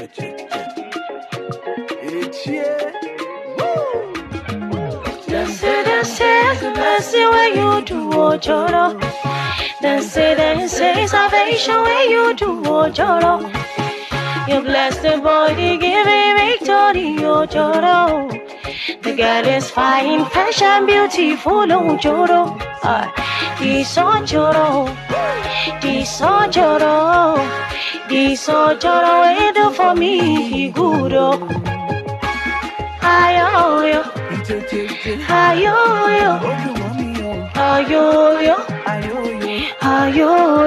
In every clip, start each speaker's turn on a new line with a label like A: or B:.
A: That's the blessing when you do OJORO. That's salvation when you do OJORO. You bless the body, give me victory, OJORO. The girl is fine, fresh and beautiful, OJORO. This OJORO, this OJORO, this OJORO, wait for me, good. Ayo, ayo, ayo, ayo, ayo,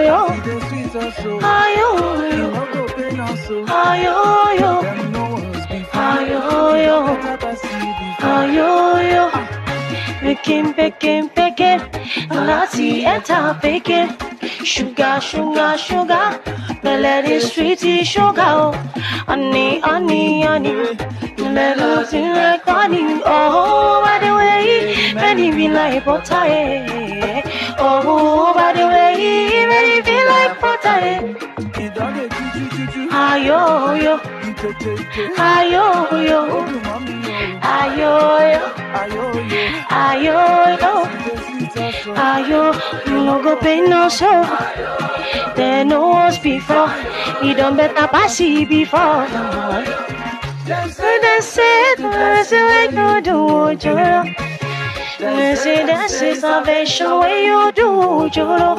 A: Picking, Lati enter picking. Sugar, melody sweetie sugar. Honey, melody like honey. Oh, by the way, many be like butter. Oh, by the way, many be like butter. Ayo, you no go pay no show. There no was before. You don't better pass it before. That's it. That's the way you do OJORO. That's the salvation way you do OJORO.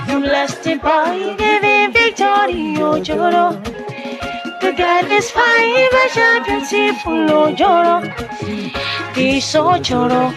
A: You blessed the boy, give him victory, OJORO. The girl is fine, but you're beautiful, OJORO. This OJORO,